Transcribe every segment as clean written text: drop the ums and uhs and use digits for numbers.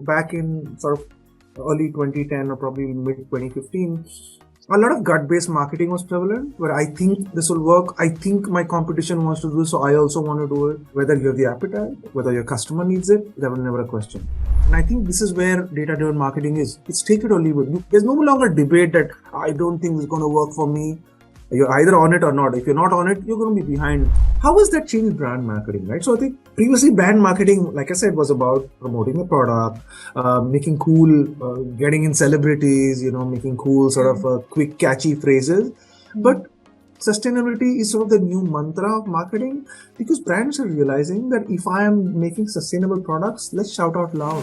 back in sort of early 2010 or probably mid 2015, a lot of gut-based marketing was prevalent, where I think this will work. I think my competition wants to do this, so I also want to do it. Whether you have the appetite, whether your customer needs it, that was never a question. And I think this is where data-driven marketing is. It's take it or leave it. There's no longer debate that I don't think it's going to work for me. You're either on it or not. If you're not on it, you're going to be behind. How has that changed brand marketing, right? So I think previously brand marketing, like I said, was about promoting a product, making cool, getting in celebrities, making cool sort of quick, catchy phrases. But sustainability is sort of the new mantra of marketing, because brands are realizing that if I am making sustainable products, let's shout out loud.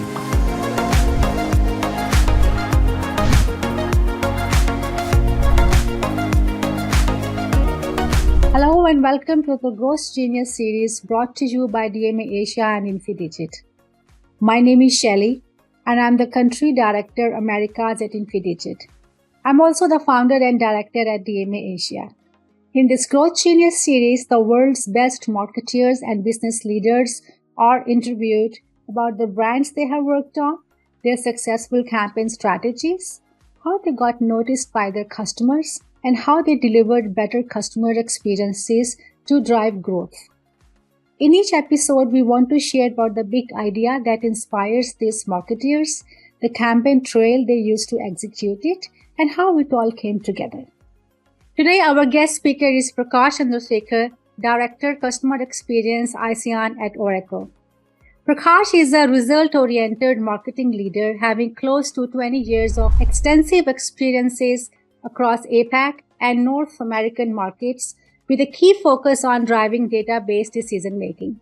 Hello and welcome to the Growth Genius series brought to you by DMA Asia and Infidigit. My name is Shelly and I'm the Country Director Americas at Infidigit. I'm also the founder and director at DMA Asia. In this Growth Genius series, the world's best marketeers and business leaders are interviewed about the brands they have worked on, their successful campaign strategies, how they got noticed by their customers, and how they delivered better customer experiences to drive growth. In each episode, we want to share about the big idea that inspires these marketeers, the campaign trail they used to execute it, and how it all came together. Today, our guest speaker is Prakash Chandrasekar, Director, Customer Experience ASEAN at Oracle. Prakash is a result-oriented marketing leader having close to 20 years of extensive experiences across APAC and North American markets, with a key focus on driving data-based decision-making.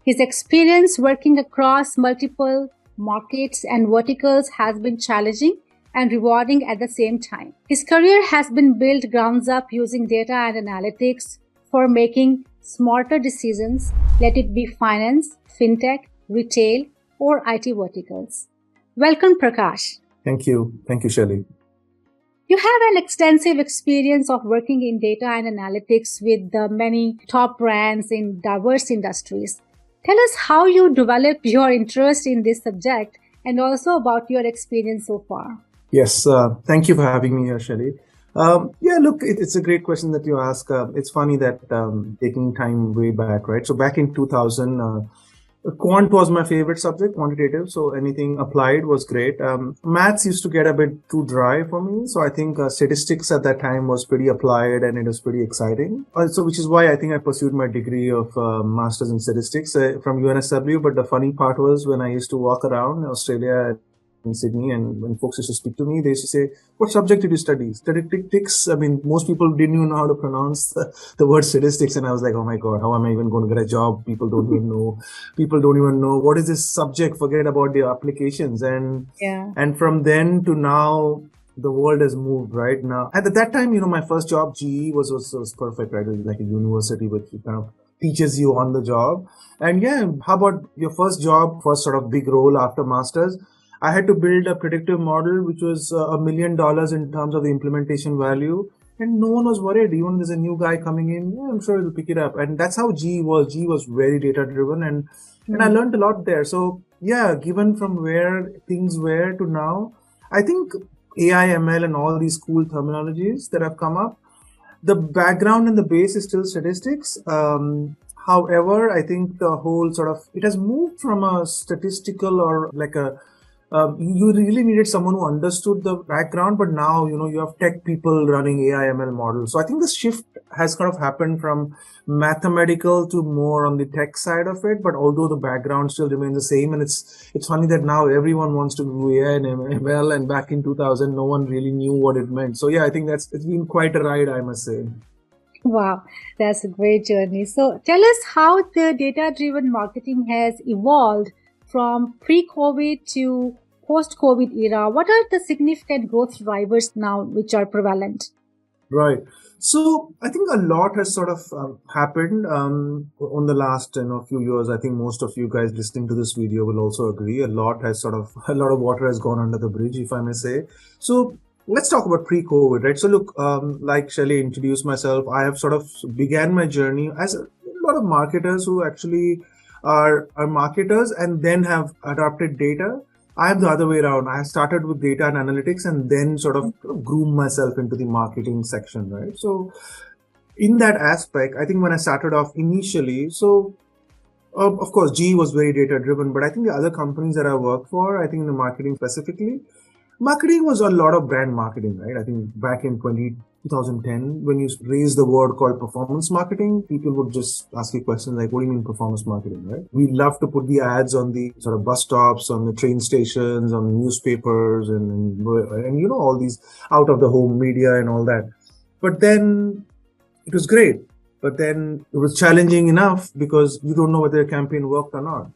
His experience working across multiple markets and verticals has been challenging and rewarding at the same time. His career has been built grounds up using data and analytics for making smarter decisions, let it be finance, fintech, retail, or IT verticals. Welcome, Prakash. Thank you. Thank you, Shelly. You have an extensive experience of working in data and analytics with many top brands in diverse industries. Tell us how you developed your interest in this subject and also about your experience so far. Yes, thank you for having me here, Shelly. It's a great question that you ask. It's funny that taking time way back, right? So back in 2000, quant was my favorite subject, quantitative. So anything applied was great. Maths used to get a bit too dry for me. So I think statistics at that time was pretty applied and it was pretty exciting. So which is why I think I pursued my degree of Masters in Statistics from UNSW. But the funny part was when I used to walk around Australia in Sydney, and when folks used to speak to me, they used to say, what subject did you study? Statistics. I mean, most people didn't even know how to pronounce the word statistics. And I was like, oh my God, how am I even going to get a job? People don't even know. People don't even know what is this subject. Forget about the applications. And from then to now, the world has moved right now. And at that time, my first job, GE, was perfect, right? It was like a university which kind of teaches you on the job. And how about your first job, first sort of big role after masters? I had to build a predictive model which was $1 million in terms of the implementation value, and no one was worried. Even there's a new guy coming in, I'm sure he'll pick it up. And that's how GE was. GE was very data driven, and I learned a lot there. So given from where things were to now, I think AI, ML, and all these cool terminologies that have come up, the background and the base is still statistics. However, I think the whole it has moved from a statistical or like you really needed someone who understood the background, but now, you have tech people running AI ML models. So I think the shift has kind of happened from mathematical to more on the tech side of it, but although the background still remains the same, and it's funny that now everyone wants to do AI and ML, and back in 2000, no one really knew what it meant. So it's been quite a ride, I must say. Wow, that's a great journey. So tell us how the data-driven marketing has evolved from pre-COVID to post-COVID era. What are the significant growth drivers now which are prevalent? Right. So I think a lot has sort of happened on the last few years. I think most of you guys listening to this video will also agree. A lot of water has gone under the bridge, if I may say. So let's talk about pre-COVID, right? So look, like Shelly introduced myself, I have sort of began my journey as a lot of marketers who actually are marketers and then have adopted data. I'm the other way around. I started with data and analytics and then sort of groomed myself into the marketing section, right? So in that aspect, I think when I started off initially, so of course, GE was very data driven, but I think the other companies that I worked for, I think in the marketing specifically, marketing was a lot of brand marketing, right? I think back in 2010, when you raised the word called performance marketing, people would just ask you questions like, what do you mean performance marketing, right? We love to put the ads on the sort of bus stops, on the train stations, on the newspapers, and you know, all these out of the home media and all that. But then it was great. But then it was challenging enough because you don't know whether a campaign worked or not.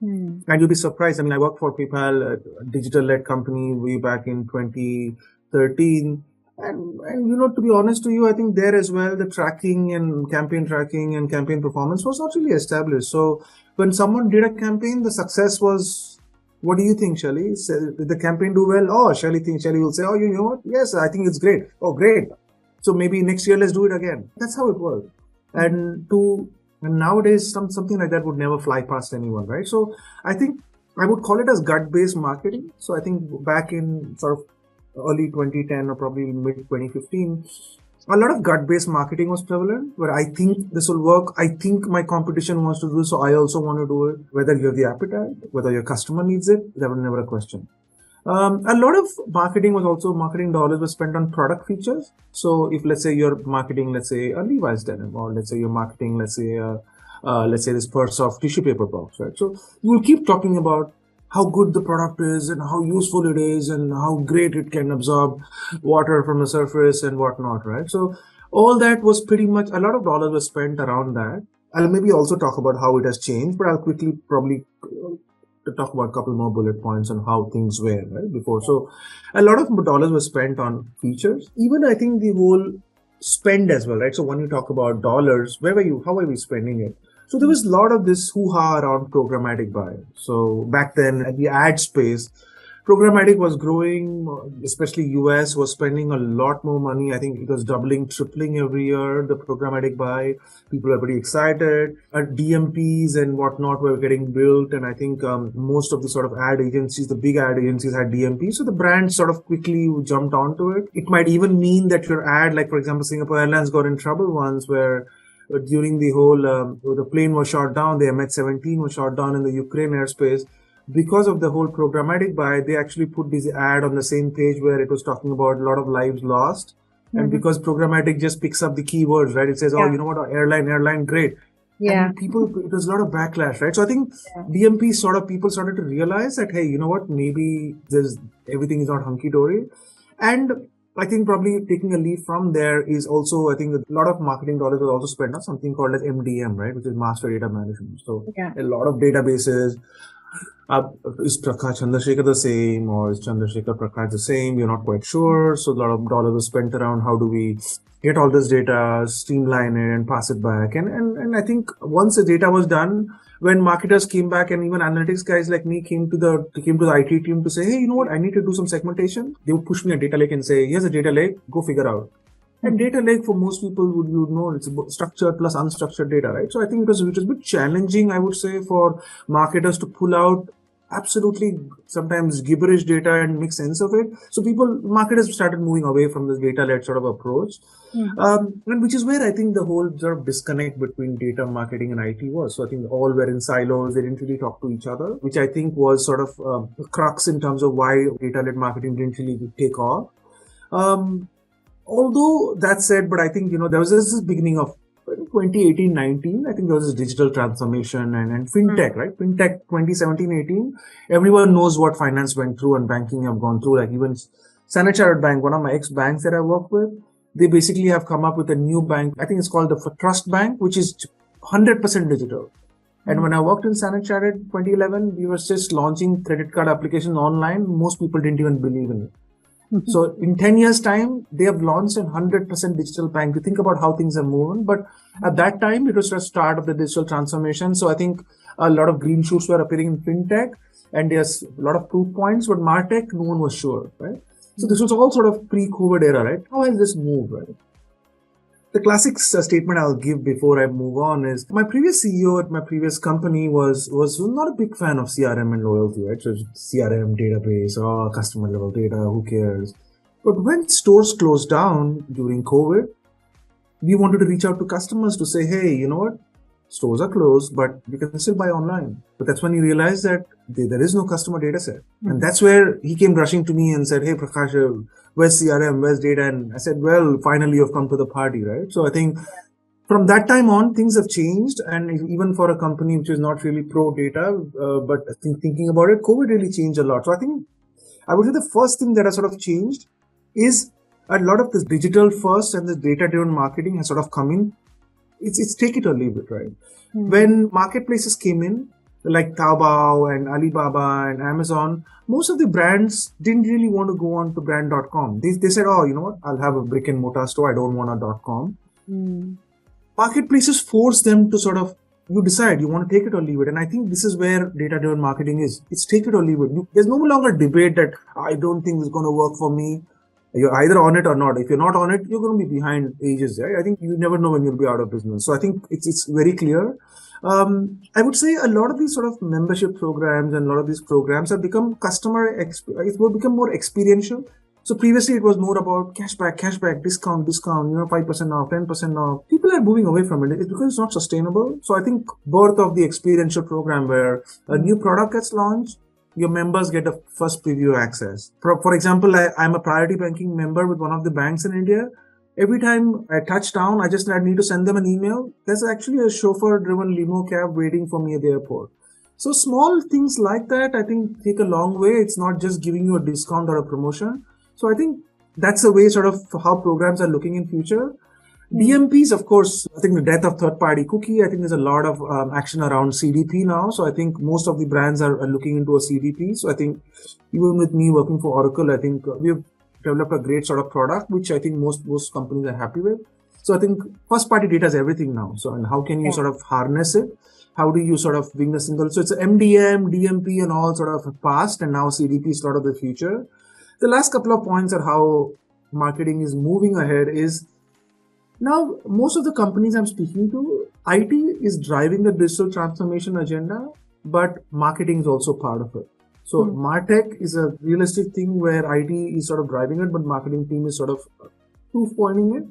And you'll be surprised. I mean, I worked for PayPal, a digital-led company way back in 2013. And you know, to be honest to you, I think there as well, the tracking and campaign performance was not really established. So when someone did a campaign, the success was, what do you think, Shelly? Did the campaign do well? Oh, Shelly will say, oh, you know what? Yes, I think it's great. Oh, great. So maybe next year, let's do it again. That's how it works. And nowadays, something like that would never fly past anyone, right? So I think I would call it as gut-based marketing. So I think back in sort of early 2010 or probably mid 2015, a lot of gut-based marketing was prevalent, where I think this will work. I think my competition wants to do so. I also want to do it. Whether you have the appetite, whether your customer needs it, that was never a question. A lot of marketing dollars were spent on product features. So if let's say you're marketing, let's say a Levi's denim, or let's say you're marketing, let's say this purse of tissue paper box, right? So you will keep talking about how good the product is and how useful it is and how great it can absorb water from the surface and whatnot, right? So all that was pretty much, a lot of dollars were spent around that. I'll maybe also talk about how it has changed, but I'll quickly probably to talk about a couple more bullet points on how things were right before. So a lot of dollars were spent on features. Even I think the whole spend as well, right? So when you talk about dollars, how are we spending it? So there was a lot of this hoo-ha around programmatic buy. So back then at the ad space, programmatic was growing, especially US was spending a lot more money. I think it was doubling, tripling every year, the programmatic buy. People are pretty excited. DMPs and whatnot were getting built. And I think most of the sort of ad agencies, the big ad agencies had DMPs. So the brands sort of quickly jumped onto it. It might even mean that your ad, like for example, Singapore Airlines got in trouble once where during the whole, the plane was shot down, the MH17 was shot down in the Ukraine airspace. Because of the whole programmatic buy, they actually put this ad on the same page where it was talking about a lot of lives lost. And because programmatic just picks up the keywords, right? It says, oh, you know what, airline, great. Yeah. And it was a lot of backlash, right? So I think DMP people started to realize that, hey, you know what, maybe everything is not hunky-dory. And I think probably taking a lead from there is also, I think a lot of marketing dollars was also spent on something called as MDM, right? Which is master data management. So a lot of databases. Is Prakash Chandrasekar the same, or is Chandrasekar Prakash the same? You're not quite sure. So a lot of dollars was spent around how do we get all this data, streamline it, and pass it back. And I think once the data was done, when marketers came back and even analytics guys like me came to the IT team to say, hey, you know what, I need to do some segmentation. They would push me a data lake and say, here's a data lake, go figure out. And data lake for most people you know it's structured plus unstructured data, right? So I think it was a bit challenging, I would say, for marketers to pull out absolutely sometimes gibberish data and make sense of it. So marketers started moving away from this data-led sort of approach. And which is where I think the whole sort of disconnect between data marketing and IT was. So I think all were in silos. They didn't really talk to each other, which I think was sort of the crux in terms of why data-led marketing didn't really take off. Although that said, but I think, there was this beginning of 2018-19, I think there was this digital transformation and fintech, right? Fintech 2017-18, everyone knows what finance went through and banking have gone through. Like even Standard Chartered Bank, one of my ex-banks that I work with, they basically have come up with a new bank. I think it's called the Trust Bank, which is 100% digital. And when I worked in Standard Chartered 2011, we were just launching credit card applications online. Most people didn't even believe in it. So in 10 years' time, they have launched a 100% digital bank. You think about how things are moving. But at that time, it was the start of the digital transformation. So I think a lot of green shoots were appearing in fintech. And there's a lot of proof points. But MarTech, no one was sure, right? So this was all sort of pre-COVID era, right? How has this moved, right? The classic statement I'll give before I move on is my previous CEO at my previous company was not a big fan of CRM and loyalty, right? So CRM database or customer level data, who cares? But when stores closed down during COVID, we wanted to reach out to customers to say, hey, you know what? Stores are closed, but you can still buy online. But that's when you realize that there is no customer data set. Mm-hmm. And that's where he came rushing to me and said, hey, Prakash, where's CRM? Where's data? And I said, well, finally you've come to the party, right? So I think from that time on, things have changed. And even for a company which is not really pro data, but I think thinking about it, COVID really changed a lot. So I think I would say the first thing that has sort of changed is a lot of this digital first and the data-driven marketing has sort of come in. It's take it or leave it, right? Mm-hmm. When marketplaces came in, like Taobao and Alibaba and Amazon, most of the brands didn't really want to go on to brand.com. They said, oh, you know what? I'll have a brick and mortar store. I don't want a .com. Mm. Marketplaces force them to sort of, you decide, you want to take it or leave it. And I think this is where data-driven marketing is. It's take it or leave it. There's no longer debate that I don't think it's going to work for me. You're either on it or not. If you're not on it, you're going to be behind ages, right? I think you never know when you'll be out of business. So I think it's very clear. I would say a lot of these sort of membership programs and a lot of these programs have become it will become more experiential. So previously it was more about cashback, discount, 5% off, 10% off. People are moving away from it. It's because it's not sustainable. So I think birth of the experiential program where a new product gets launched, your members get a first preview access. For example, I'm a priority banking member with one of the banks in India. Every time I touch down, I need to send them an email. There's actually a chauffeur-driven limo cab waiting for me at the airport. So small things like that, I think, take a long way. It's not just giving you a discount or a promotion. So I think that's the way sort of how programs are looking in future. DMPs, of course, I think the death of third-party cookie, I think there's a lot of action around CDP now. So I think most of the brands are looking into a CDP. So I think even with me working for Oracle, I think we've developed a great sort of product, which I think most companies are happy with. So I think first-party data is everything now. So and how can you sort of harness it? How do you sort of bring the single? So it's MDM, DMP and all sort of past, and now CDP is sort of the future. The last couple of points are how marketing is moving ahead is now, most of the companies I'm speaking to, IT is driving the digital transformation agenda, but marketing is also part of it. So MarTech is a realistic thing where IT is sort of driving it, but marketing team is sort of proof pointing it.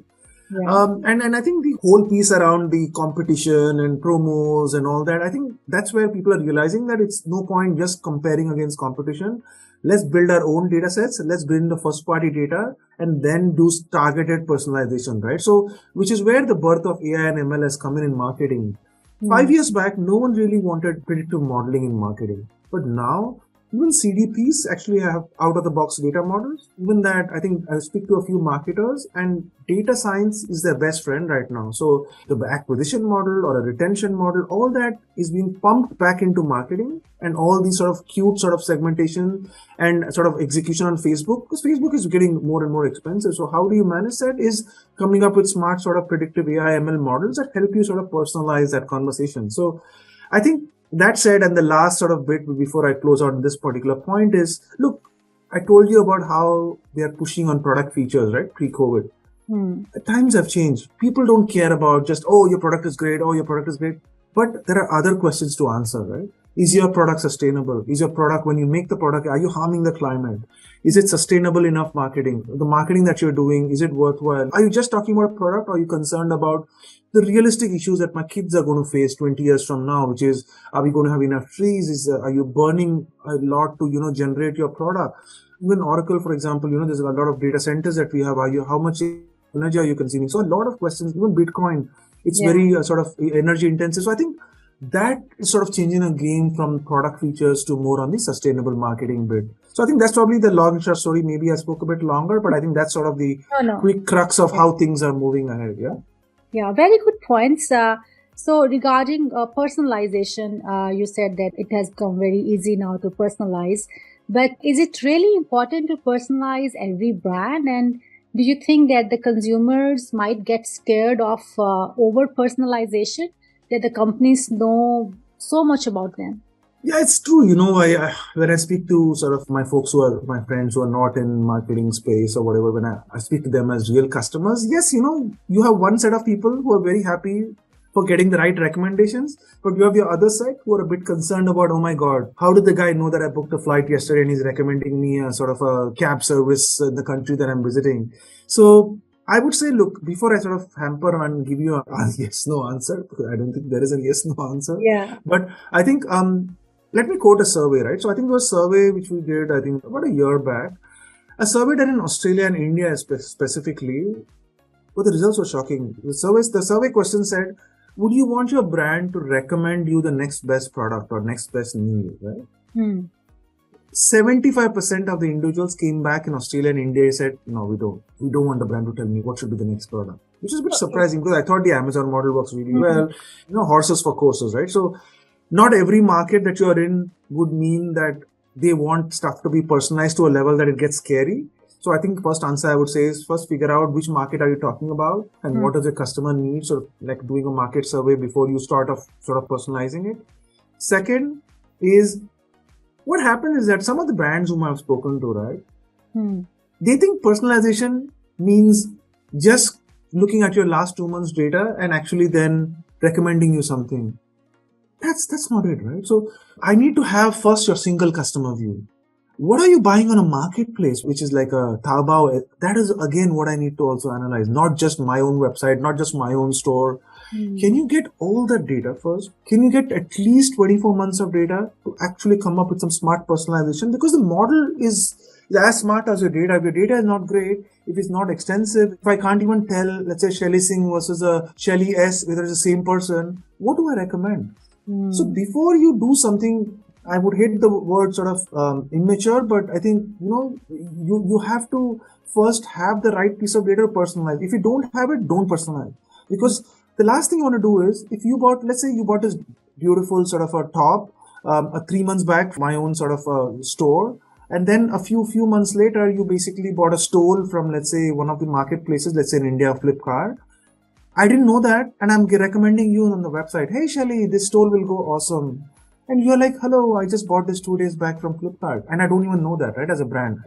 Yeah. And I think the whole piece around the competition and promos and all that, I think that's where people are realizing that it's no point just comparing against competition. Let's build our own data sets. Let's bring the first party data and then do targeted personalization, right? So, which is where the birth of AI and ML has come in marketing. 5 years back, no one really wanted predictive modeling in marketing. But now, even CDPs actually have out-of-the-box data models. Even that, I think I speak to a few marketers and data science is their best friend right now. So the acquisition model or a retention model, all that is being pumped back into marketing and all these sort of cute sort of segmentation and sort of execution on Facebook, because Facebook is getting more and more expensive. So how do you manage that is coming up with smart sort of predictive AI ML models that help you sort of personalize that conversation. So I think that said, and the last sort of bit before I close on this particular point is, look, I told you about how they are pushing on product features, right? Pre-COVID. The times have changed. People don't care about just, oh, your product is great. Oh, your product is great. But there are other questions to answer, right? Is your product sustainable? Is your product, when you make the product, are you harming the climate? Is it sustainable enough marketing? The marketing that you're doing, is it worthwhile? Are you just talking about a product or are you concerned about the realistic issues that my kids are going to face 20 years from now, which is, are we going to have enough trees? Are you burning a lot to, generate your product? Even Oracle, for example, there's a lot of data centers that we have. How much energy are you consuming? So a lot of questions, even Bitcoin, it's very sort of energy intensive. So I think that is sort of changing the game from product features to more on the sustainable marketing bit. So I think that's probably the long and short story. Maybe I spoke a bit longer, but I think that's sort of the quick crux of how things are moving ahead. Yeah. Yeah, very good points. So regarding personalization, you said that it has become very easy now to personalize. But is it really important to personalize every brand? And do you think that the consumers might get scared of over personalization, that the companies know so much about them? Yeah, it's true. I when I speak to sort of my folks who are my friends who are not in marketing space or whatever, when I speak to them as real customers, yes, you have one set of people who are very happy for getting the right recommendations, but you have your other side who are a bit concerned about, oh my God, how did the guy know that I booked a flight yesterday and he's recommending me a sort of a cab service in the country that I'm visiting? So I would say, look, before I sort of hamper and give you a yes no answer, because I don't think there is a yes no answer, Yeah. but I think let me quote a survey, right? So I think it was a survey which we did, I think, about a year back. A survey done in Australia and India specifically, but the results were shocking. The survey question said, would you want your brand to recommend you the next best product or next best meal, right? Hmm. 75% of the individuals came back in Australia and India and said, no, we don't. We don't want the brand to tell me what should be the next product, which is a bit Okay. surprising because I thought the Amazon model works really Hmm. well. Horses for courses, right? So not every market that you're in would mean that they want stuff to be personalized to a level that it gets scary. So I think first answer I would say is first figure out which market are you talking about and Hmm. what does the customer need. So like doing a market survey before you start off sort of personalizing it. Second is what happened is that some of the brands whom I've spoken to, right, Hmm. they think personalization means just looking at your last 2 months data and actually then recommending you something. That's not it, right? So I need to have first your single customer view. What are you buying on a marketplace, which is like a Taobao? That is again what I need to also analyze, not just my own website, not just my own store. Can Hmm. you get all that data first? Can you get at least 24 months of data to actually come up with some smart personalization? Because the model is as smart as your data. If your data is not great, if it's not extensive, if I can't even tell, let's say Shelly Singh versus a Shelly S, whether it's the same person, what do I recommend? So Hmm. before you do something, I would hate the word sort of immature, but I think you have to first have the right piece of data to personalize. If you don't have it, don't personalize, because the last thing you want to do is if you bought, let's say you bought this beautiful sort of a top a 3 months back from my own sort of store, and then a few months later you basically bought a stole from, let's say, one of the marketplaces, let's say in India, Flipkart. I didn't know that, and I'm recommending you on the website. Hey, Shelly, this stole will go awesome. And you're like, hello, I just bought this 2 days back from Flipkart. And I don't even know that, right, as a brand.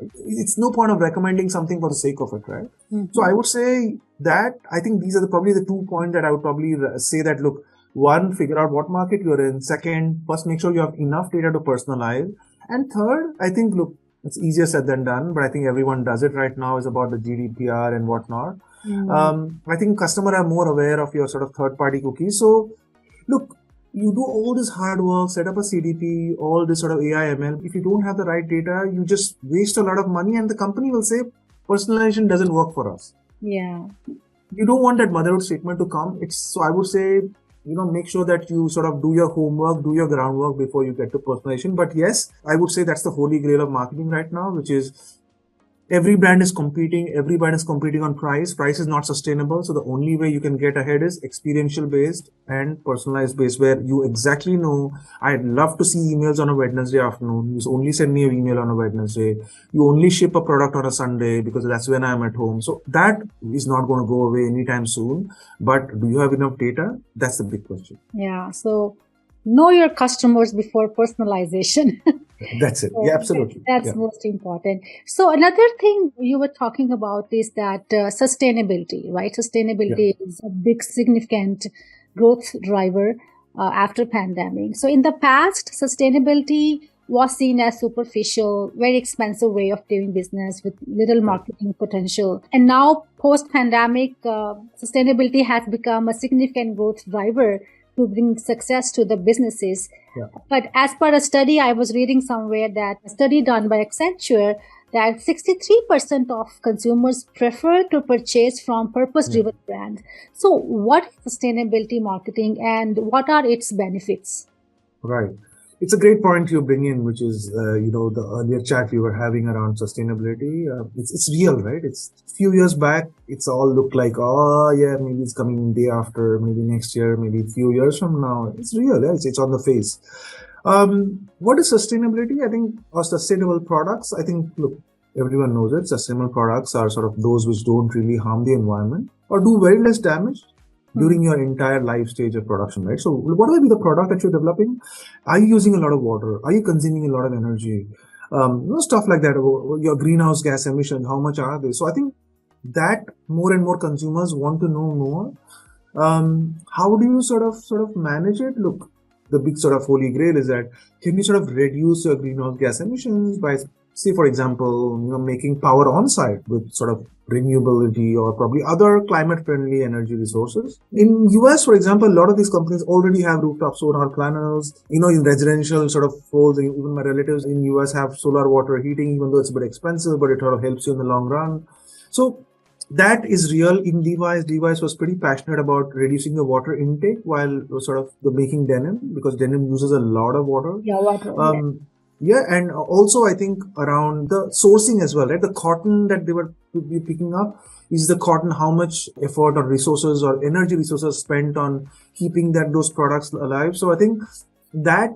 It's no point of recommending something for the sake of it, right? So Hmm. I would say that I think these are probably the 2 points that I would probably say that, look, one, figure out what market you're in. Second, first make sure you have enough data to personalize. And third, I think, look, it's easier said than done, but I think everyone does it right now is about the GDPR and whatnot. Hmm. I think customer are more aware of your sort of third party cookies. So look, you do all this hard work, set up a CDP, all this sort of AI ML. If you don't have the right data, you just waste a lot of money and the company will say personalization doesn't work for us. Yeah. You don't want that motherhood statement to come. So I would say, make sure that you sort of do your homework, do your groundwork before you get to personalization. But yes, I would say that's the holy grail of marketing right now, which is every brand is competing on price is not sustainable, so the only way you can get ahead is experiential based and personalized based, where you exactly know, I'd love to see emails on a Wednesday afternoon, you only send me an email on a Wednesday, you only ship a product on a Sunday because that's when I'm at home. So that is not going to go away anytime soon, but do you have enough data? That's the big question. Yeah. So know your customers before personalization. That's it. Yeah, So absolutely. that's Yeah, most important. So another thing you were talking about is that sustainability, right? yeah, Sustainability is a big significant growth driver after pandemic. So in the past, sustainability was seen as superficial, very expensive way of doing business with little correct. marketing potential. And now post pandemic, sustainability has become a significant growth driver to bring success to the businesses. Yeah, But as per a study, I was reading somewhere that a study done by Accenture that 63% of consumers prefer to purchase from purpose yeah, driven brands. So, what is sustainability marketing and what are its benefits? right. It's a great point you bring in, which is, the earlier chat we were having around sustainability. It's real, right? It's a few years back, it's all looked like, oh, yeah, maybe it's coming day after, maybe next year, maybe a few years from now. It's real, yeah? It's on the face. What is sustainability? I think, or sustainable products, I think, look, everyone knows it. Sustainable products are sort of those which don't really harm the environment or do very less damage. during your entire life stage of production, right? So whatever be the product that you're developing, are you using a lot of water? Are you consuming a lot of energy? Stuff like that. Your greenhouse gas emissions, how much are they? So I think that more and more consumers want to know more. How do you sort of manage it? Look, the big sort of holy grail is that can you sort of reduce your greenhouse gas emissions by, say, for example, making power on site with sort of renewability or probably other climate friendly energy resources. In US, for example, a lot of these companies already have rooftop solar panels. In residential sort of folds, even my relatives in US have solar water heating, even though it's a bit expensive, but it sort of helps you in the long run. So that is real in Levi's. Levi's was pretty passionate about reducing the water intake while sort of the making denim, because denim uses a lot of water. Yeah, water. Yeah, and also I think around the sourcing as well, right? The cotton that they were picking up, is the cotton, how much effort or resources or energy resources spent on keeping those products alive. So I think that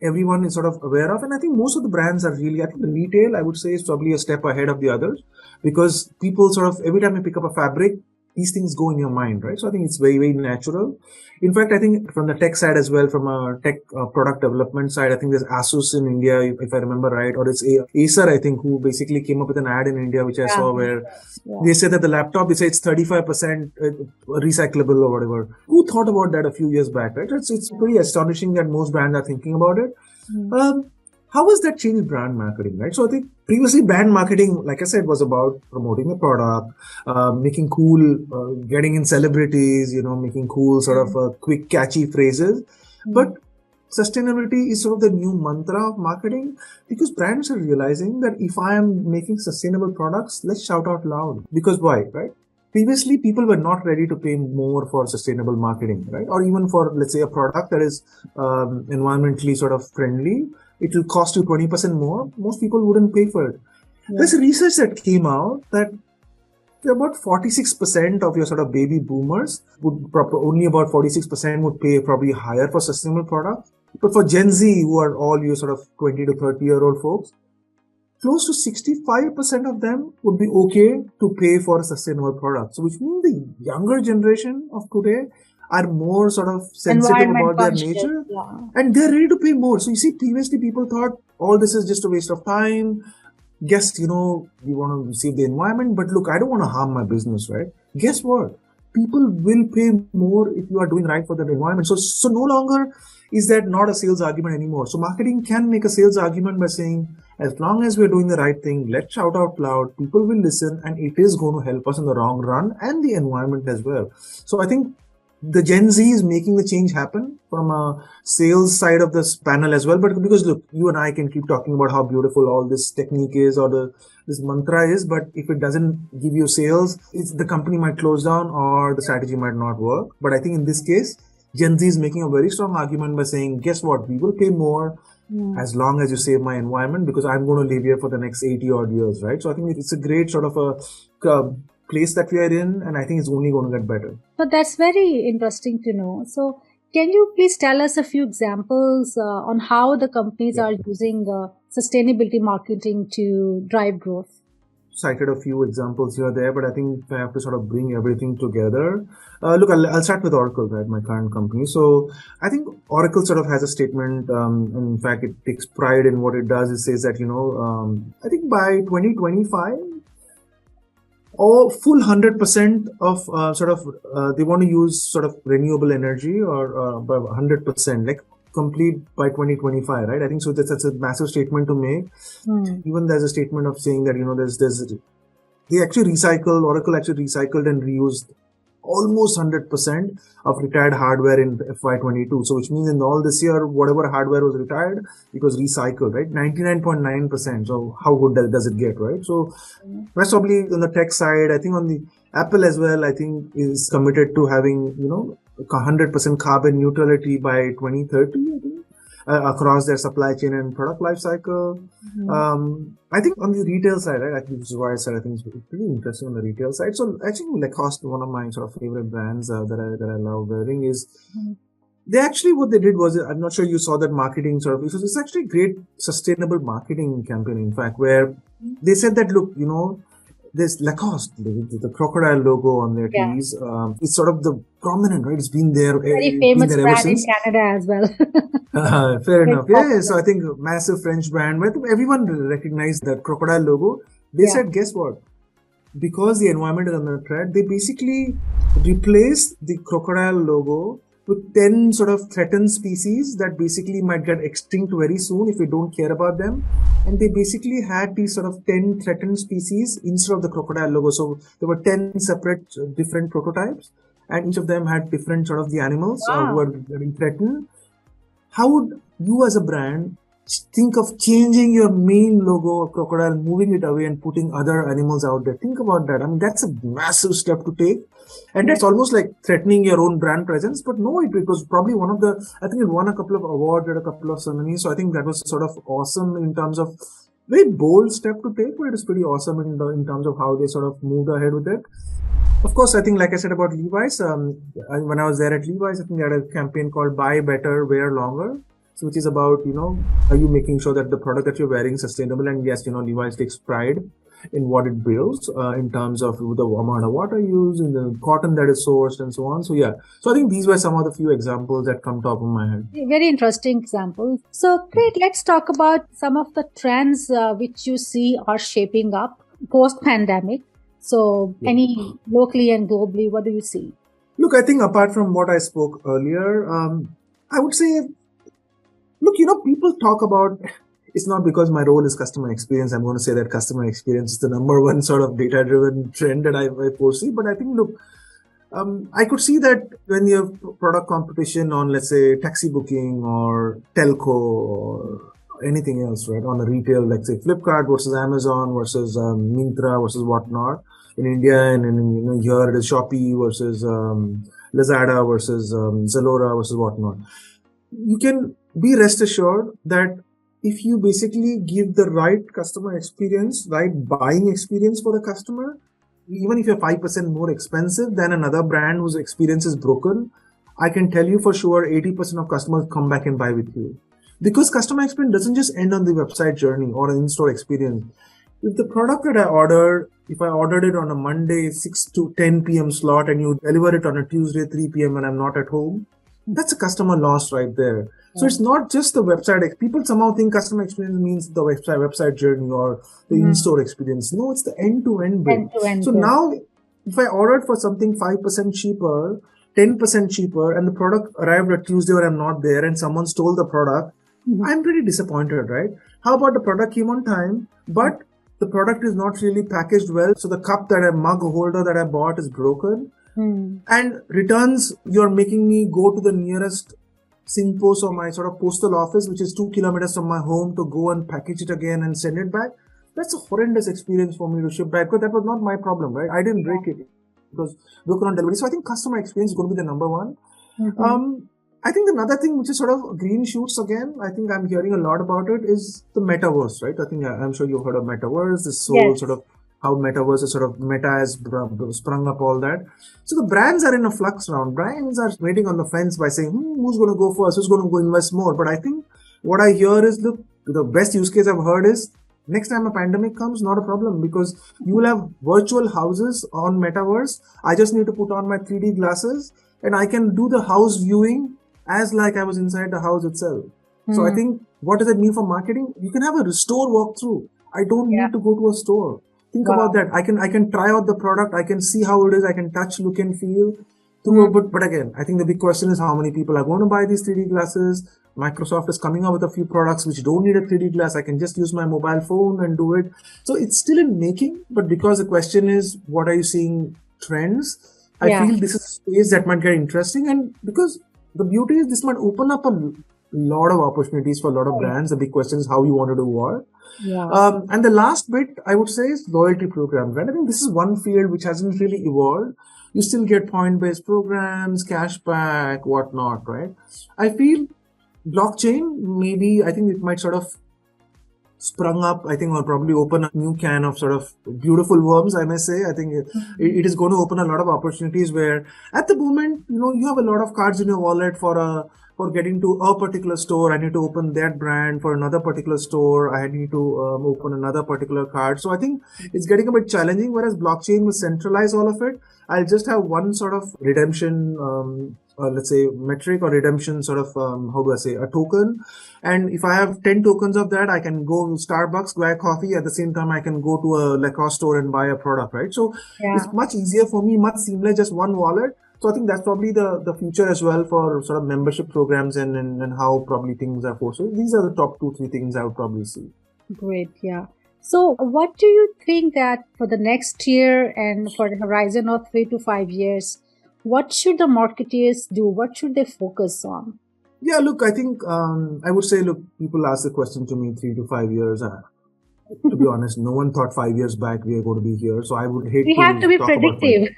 everyone is sort of aware of, and I think most of the brands are really, I think the retail, I would say, is probably a step ahead of the others, because people sort of, every time you pick up a fabric, these things go in your mind, right? So I think it's very, very natural. In fact, I think from the tech side as well, from a tech product development side, I think there's Asus in India, if I remember right, or it's Acer, I think, who basically came up with an ad in India, which I saw, where they said that the laptop, they say it's 35% recyclable or whatever. Who thought about that a few years back, right? It's pretty astonishing that most brands are thinking about it. How has that changed brand marketing, right? So I think previously brand marketing, like I said, was about promoting a product, making cool, getting in celebrities, making cool sort of quick, catchy phrases. But sustainability is sort of the new mantra of marketing, because brands are realizing that if I am making sustainable products, let's shout out loud. Because why, right? Previously, people were not ready to pay more for sustainable marketing, right? Or even for, let's say, a product that is environmentally sort of friendly. It will cost you 20% more. Most people wouldn't pay for it. There's research that came out that about 46% of your sort of baby boomers only about 46% would pay probably higher for sustainable products. But for Gen Z, who are all you sort of 20 to 30-year-old folks, close to 65% of them would be okay to pay for a sustainable product. So which means the younger generation of today are more sort of sensitive about their nature, and they're ready to pay more. So you see, previously people thought all this is just a waste of time. Guess, we want to save the environment, but look, I don't want to harm my business, right? Guess what? People will pay more if you are doing right for the environment. So no longer is that not a sales argument anymore. So marketing can make a sales argument by saying, as long as we're doing the right thing, let's shout out loud, people will listen, and it is going to help us in the long run and the environment as well. So I think the Gen Z is making the change happen from a sales side of this panel as well. But because look, you and I can keep talking about how beautiful all this technique is or this mantra is, but if it doesn't give you sales, the company might close down or the strategy might not work. But I think in this case, Gen Z is making a very strong argument by saying, guess what? We will pay more as long as you save my environment, because I'm going to live here for the next 80 odd years, right? So I think it's a great sort of a place that we are in, and I think it's only going to get better. So that's very interesting to know. So can you please tell us a few examples on how the companies are using sustainability marketing to drive growth? Cited a few examples here there, but I think I have to sort of bring everything together. Look, I'll start with Oracle, right, my current company. So I think Oracle sort of has a statement. In fact, it takes pride in what it does. It says that, I think by 2025, full 100% of they want to use sort of renewable energy or by 100%, like complete by 2025, right? I think so. That's a massive statement to make. Even there's a statement of saying that, they actually Oracle actually recycled and reused almost 100% of retired hardware in FY22. So which means in all this year, whatever hardware was retired, it was recycled, right? 99.9%. So how good does it get, right? So that's probably on the tech side. I think on the Apple as well, I think is committed to having, 100% carbon neutrality by 2030, I think. Across their supply chain and product life cycle. I think on the retail side, right, I think this is why I said I think it's pretty interesting on the retail side. So actually, Lacoste, one of my sort of favorite brands that I love wearing, is they actually, what they did was, I'm not sure you saw that marketing sort of, it's actually a great sustainable marketing campaign, in fact, where they said that, look, There's Lacoste, the crocodile logo on their Yeah. tees. It's sort of the prominent, right? It's Very been famous there ever brand in since. Canada as well. Fair Very enough. Yeah, popular. so I think massive French brand, but everyone recognized that crocodile logo. They Yeah. said, guess what? Because the environment is under threat, they basically replaced the crocodile logo with 10 sort of threatened species that basically might get extinct very soon if we don't care about them. And they basically had these sort of 10 threatened species instead of the crocodile logo. So there were 10 separate different prototypes, and each of them had different sort of the animals who Wow. were getting threatened. How would you as a brand think of changing your main logo, crocodile, moving it away and putting other animals out there? Think about that. I mean, that's a massive step to take. And Yeah. that's almost like threatening your own brand presence. But no, it was probably one of the, I think it won a couple of awards at a couple of ceremonies. So I think that was sort of awesome in terms of very bold step to take, but it is pretty awesome in terms of how they sort of moved ahead with it. Of course, I think, like I said about Levi's, when I was there at Levi's, I think they had a campaign called Buy Better, Wear Longer. So, which is about, are you making sure that the product that you're wearing is sustainable? And yes, Levi's takes pride in what it builds in terms of the amount of water used, in the cotton that is sourced, and so on. So, yeah. So, I think these were some of the few examples that come top of my head. Very interesting example. So, great. Let's talk about some of the trends which you see are shaping up post pandemic. So, any locally and globally, what do you see? Look, I think apart from what I spoke earlier, I would say, look, people talk about, it's not because my role is customer experience. I'm going to say that customer experience is the number one sort of data-driven trend that I foresee. But I think, look, I could see that when you have product competition on, let's say, taxi booking or telco or anything else, right? On a retail, let's say Flipkart versus Amazon versus Myntra versus whatnot. In India and in here it is Shopee versus Lazada versus Zalora versus whatnot. You can be rest assured that if you basically give the right customer experience, right buying experience for the customer, even if you're 5% more expensive than another brand whose experience is broken, I can tell you for sure 80% of customers come back and buy with you. Because customer experience doesn't just end on the website journey or an in-store experience. If the product that I ordered, if I ordered it on a Monday 6 to 10 p.m. slot and you deliver it on a Tuesday 3 p.m. when I'm not at home, that's a customer loss right there. So it's not just the website. People somehow think customer experience means the website journey or the in-store experience. No, it's the end-to-end bit. End-to-end So bit. now, if I ordered for something 5% cheaper, 10% cheaper, and the product arrived at Tuesday when I'm not there and someone stole the product, I'm pretty disappointed, right? How about the product came on time, but the product is not really packaged well. So the mug holder that I bought is broken. And returns, you're making me go to the nearest SingPost or my sort of postal office, which is 2 kilometers from my home, to go and package it again and send it back. That's a horrendous experience for me to ship back, because that was not my problem, right? I didn't break it. It was broken on delivery. So I think customer experience is going to be the number one. I think another thing which is sort of green shoots again, I think I'm hearing a lot about it, is the metaverse, right? I think I'm sure you've heard of metaverse, this whole sort of how metaverse is sort of meta has sprung up all that. So the brands are in a flux round. Brands are waiting on the fence by saying, who's going to go first? Who's going to go invest more? But I think what I hear is, look, the best use case I've heard is next time a pandemic comes, not a problem, because you will have virtual houses on metaverse. I just need to put on my 3D glasses and I can do the house viewing as like I was inside the house itself. So I think, what does it mean for marketing? You can have a store walkthrough. I don't need to go to a store. Think about that. I can try out the product. I can see how it is. I can touch, look, and feel. But again, I think the big question is how many people are going to buy these 3D glasses. Microsoft is coming up with a few products which don't need a 3D glass. I can just use my mobile phone and do it. So it's still in making, but because the question is, what are you seeing trends? I feel this is a space that might get interesting, and because the beauty is this might open up a lot of opportunities for a lot of brands. The big question is how you want to do what. And the last bit I would say is loyalty programs, right? I think this is one field which hasn't really evolved. You still get point-based programs, cashback, whatnot, right? I feel blockchain, maybe, I think it might sort of sprung up, I think, or probably open a new can of sort of beautiful worms, I may say. I think it is going to open a lot of opportunities where at the moment, you have a lot of cards in your wallet for a for getting to a particular store, I need to open that brand. For another particular store, I need to open another particular card. So I think it's getting a bit challenging, whereas blockchain will centralize all of it. I'll just have one sort of redemption, let's say metric or redemption sort of, how do I say, a token. And if I have 10 tokens of that, I can go to Starbucks, buy a coffee. At the same time, I can go to a Lacoste store and buy a product, right? So it's much easier for me, much seamless, just one wallet. So I think that's probably the future as well for sort of membership programs and how probably things are for. So these are the top 2-3 things I would probably see. Great, yeah. So what do you think that for the next year and for the horizon of 3 to 5 years, what should the marketeers do? What should they focus on? Yeah, look, I think I would say, look, people ask the question to me 3 to 5 years. To be honest, no one thought 5 years back we are going to be here. So I would hate we have to be predictive.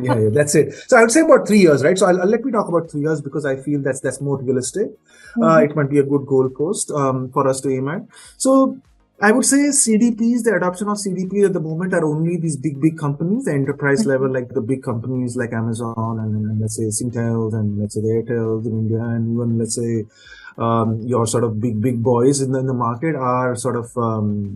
Yeah, that's it. So I would say about 3 years, right? So I'll let me talk about 3 years because I feel that's more realistic. It might be a good goalpost for us to aim at. So I would say CDPs, the adoption of CDPs at the moment are only these big companies, the enterprise level, like the big companies like Amazon and let's say Singtel and let's say the Airtels in India, and even let's say your sort of big boys in the market are sort of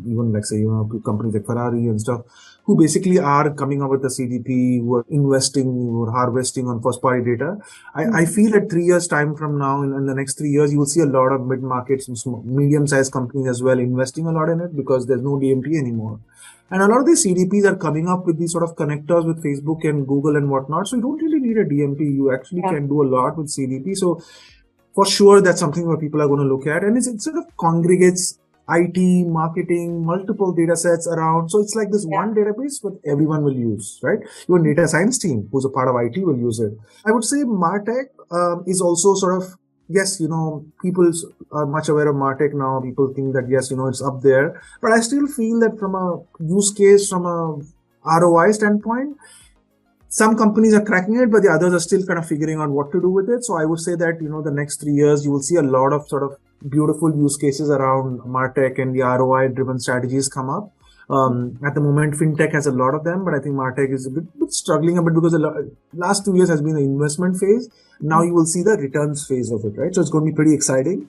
even like say companies like Ferrari and stuff, who basically are coming up with the CDP, who are investing, who are harvesting on first party data. I feel at 3 years time from now, in the next 3 years, you will see a lot of mid markets and medium sized companies as well investing a lot in it because there's no DMP anymore. And a lot of these CDPs are coming up with these sort of connectors with Facebook and Google and whatnot. So you don't really need a DMP. You actually can do a lot with CDP. So for sure, that's something where people are going to look at. And it sort of congregates IT, marketing, multiple data sets around. So it's like this one database that everyone will use, right? Even data science team, who's a part of IT, will use it. I would say MarTech is also sort of, yes, people are much aware of MarTech now. People think that, yes, it's up there. But I still feel that from a use case, from a ROI standpoint, some companies are cracking it, but the others are still kind of figuring out what to do with it. So I would say that, the next 3 years, you will see a lot of sort of beautiful use cases around MarTech and the ROI driven strategies come up. At the moment, FinTech has a lot of them, but I think MarTech is a bit struggling a bit because the last 2 years has been the investment phase. Now you will see the returns phase of it, right? So it's going to be pretty exciting.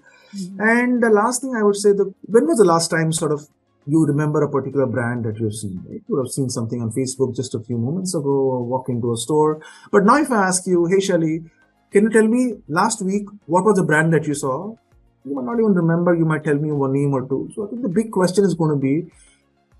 And the last thing I would say, when was the last time sort of you remember a particular brand that you've seen, right? You would have seen something on Facebook just a few moments ago, or walk into a store. But now if I ask you, hey, Shelly, can you tell me last week, what was the brand that you saw? You might not even remember. You might tell me one name or two. So I think the big question is going to be,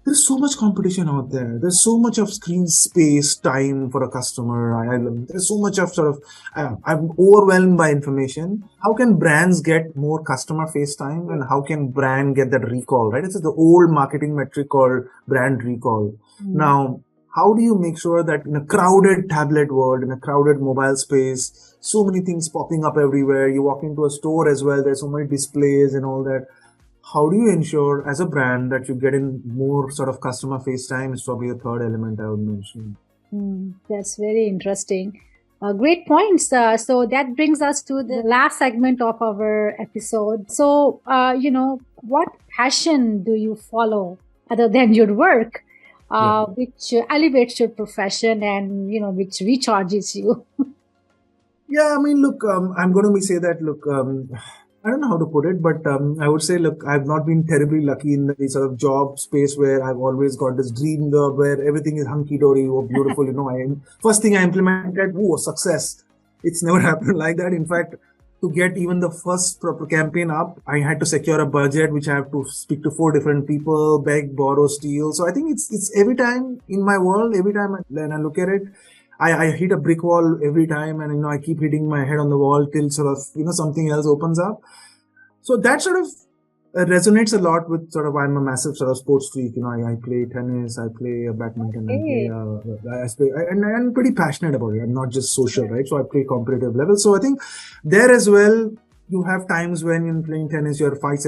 there's so much competition out there. There's so much of screen space, time for a customer. There's so much of sort of, I'm overwhelmed by information. How can brands get more customer face time, and how can brand get that recall, right? It's the old marketing metric called brand recall. Now, how do you make sure that in a crowded tablet world, in a crowded mobile space, so many things popping up everywhere, you walk into a store as well, there's so many displays and all that. How do you ensure as a brand that you get in more sort of customer face time is probably the third element I would mention. That's very interesting. Great points. So that brings us to the last segment of our episode. So, what passion do you follow other than your work, which elevates your profession and, which recharges you? Yeah, I mean, look, I'm going to say that, look, I don't know how to put it, but I would say, look, I've not been terribly lucky in the sort of job space where I've always got this dream job where everything is hunky-dory or beautiful. First thing I implemented, success. It's never happened like that. In fact, to get even the first proper campaign up, I had to secure a budget, which I have to speak to 4 different people, beg, borrow, steal. So I think it's every time in my world, every time when I look at it, I hit a brick wall every time, and I keep hitting my head on the wall till sort of something else opens up. So that sort of resonates a lot with sort of, I'm a massive sort of sports freak. I play tennis, I play badminton, and I'm pretty passionate about it. I'm not just social, right? So I play competitive level. So I think there as well, you have times when in playing tennis, you're 5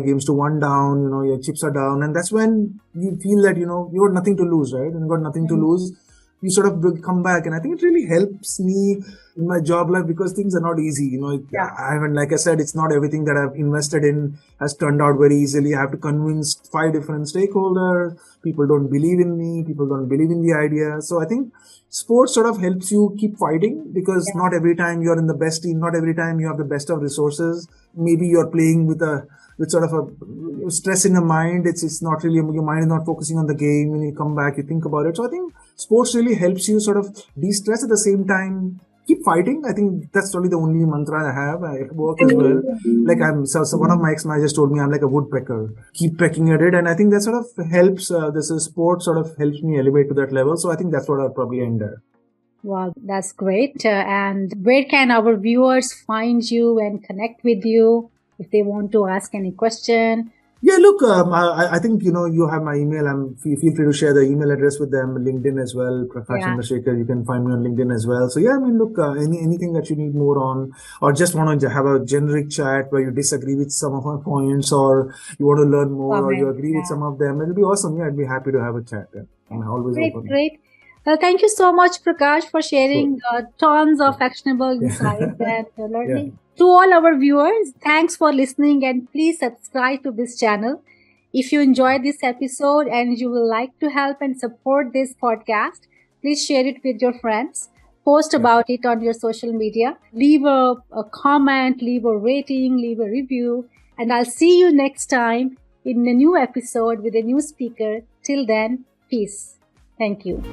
games to 1 down, your chips are down, and that's when you feel that, you got nothing to lose, right? And you got nothing to lose. you sort of come back. And I think it really helps me in my job life because things are not easy. I haven't, like I said, it's not everything that I've invested in has turned out very easily. I have to convince 5 different stakeholders. People don't believe in me. People don't believe in the idea. So I think sports sort of helps you keep fighting because not every time you're in the best team, not every time you have the best of resources. Maybe you're playing with sort of a stress in your mind. It's not really, your mind is not focusing on the game. When you come back, you think about it. So I think sports really helps you sort of de-stress at the same time. Keep fighting. I think that's probably the only mantra I have. I work as well. Like so one of my ex-managers told me I'm like a woodpecker. Keep pecking at it. And I think that sort of helps, this sport sort of helps me elevate to that level. So I think that's what I'll probably end there. Wow, that's great. And where can our viewers find you and connect with you if they want to ask any question? Yeah, look, I think, you have my email. Feel free to share the email address with them, LinkedIn as well, Prakash Chandrasekar. You can find me on LinkedIn as well. So yeah, I mean, look, anything that you need more on, or just want to have a generic chat where you disagree with some of my points, or you want to learn more, or you agree with some of them, it'll be awesome. Yeah, I'd be happy to have a chat. I'm always open. Great. Well, thank you so much, Prakash, for sharing tons of actionable insights and learning. To all our viewers, thanks for listening, and please subscribe to this channel. If you enjoyed this episode and you would like to help and support this podcast, please share it with your friends. Post about it on your social media. Leave a comment, leave a rating, leave a review. And I'll see you next time in a new episode with a new speaker. Till then, peace. Thank you.